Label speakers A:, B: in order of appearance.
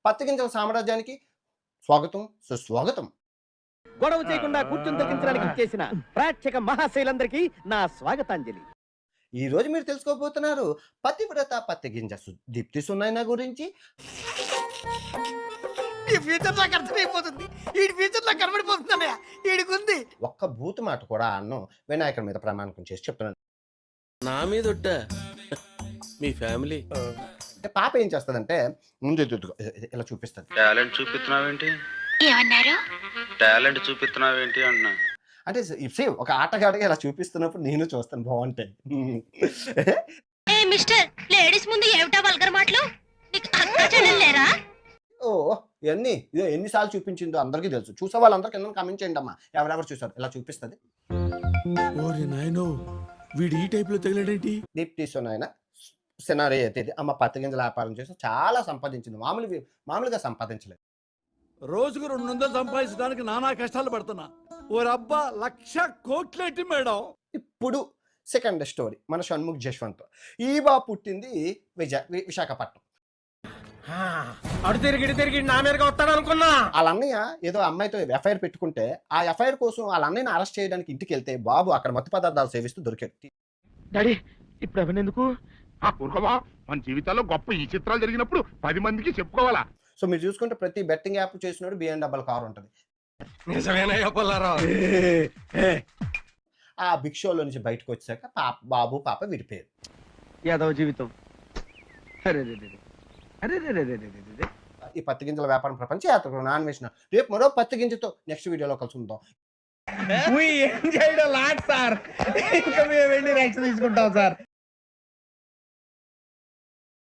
A: పత్తి గింజల సామ్రాజ్యానికి స్వాగతం, సుస్వాగతం.
B: గొడవ చేయకుండా కూర్చుని తగ్గించడానికి చేసిన ప్రేక్షక మహాశైలందరికీ నా స్వాగతాంజలి.
A: ఈ రోజు మీరు తెలుసుకోబోతున్నారు పతివ్రత పత్తి గింజ దీప్తి సునైన గురించి.
C: ఈ ఫ్యూచర్ నాకు అర్థమైపోతుంది. ఈ ఫ్యూచర్ నాకు కనబడిపోతుంది అన్నయ్య. ఈడికుంది
A: ఒక్క బూతు మాట కూడా అన్నం వినాయకుడి మీద ప్రమాణకం చేసి చెప్తున్నాను.
D: నా మీద మీ ఫ్యామిలీ
A: అంటే పాప ఏం చేస్తుందంటే ముందు ఇలా చూపిస్తుంది.
E: టాలెంట్ చూపిస్తున్నావేంటి?
F: ఏమన్నారు?
E: టాలెంట్ చూపిస్తున్నావేంటి అంటున్నా.
A: అంటే సేమ్ ఒక ఆటగాడిగా ఇలా చూపిస్తున్నప్పుడు నేను చూస్తాను, బాగుంటాయి.
F: ఏ మిస్టర్, లేడీస్ ముందు ఏమిటా వల్గర్ మాటలు? నీకు అక్క చెల్లెలు లేరా?
A: ఓ ఇవన్నీ ఇదో ఎన్నిసార్లు చూపించిందో అందరికీ తెలుసు. చూసే వాళ్ళందరూ కింద కామెంట్ చేయండి అమ్మా, ఎవరెవరు చూసారు. ఇలా చూపిస్తుంది.
D: వీడు ఈ టైప్ లో తగిలాడేంటి?
A: దీప్తి సునైన సినారీ అయితే అమ్మ పత్తి గింజల వ్యాపారం చేసి చాలా సంపాదించింది. మామూలుగా సంపాదించలేదు.
G: రోజుకు 200 సంపాదించడానికి నానా కష్టాలు పడుతున్నా. ఓ రబ్బా 1,00,000 కోట్లేంటి మేడం.
A: ఇప్పుడు సెకండ్ స్టోరీ మన షణ్ముఖ్ జశ్వంత్. ఈ బాబు పుట్టింది విశాఖపట్నం.
C: అడు తిరిగి నా మీదకి వస్తాడు అనుకున్నా.
A: వాళ్ళ అన్నయ్య ఏదో అమ్మాయితో ఎఫ్ఐఆర్ పెట్టుకుంటే ఆ ఎఫ్ఐఆర్ కోసం వాళ్ళ అన్నయ్యని అరెస్ట్ చేయడానికి ఇంటికి వెళ్తే బాబు అక్కడ మత్తు పదార్థాలు సేవిస్తూ దొరికాడు.
B: డాడీ ఇప్పుడు అవన్నెందుకు?
H: మన జీవితాల్లో గొప్ప ఈ చిత్రాలు జరిగినప్పుడు 10 మందికి చెప్పుకోవాలా.
A: సో మీరు చూసుకుంటే ప్రతి బెట్టింగ్ యాప్ చేసినప్పుడు BMW కార్ ఉంటుంది.
C: నిజమేనయ్య పుల్లారావు.
A: ఆ బిగ్ షోలో నుంచి బయటకు వచ్చాక బాబు పాప విడిపోయారు.
B: యాదవ జీవితం.
A: ఈ పత్తి గింజల వ్యాపారం ప్రపంచ యాత్ర నాన్వేషన్. రేపు మరో పత్తి గింజతో నెక్స్ట్ వీడియోలో కలుసుకుందాం.
C: ఏం చేయడం లాట్ సార్. ఇంకా మేము వెళ్ళి రైట్స్ తీసుకుంటాం సార్.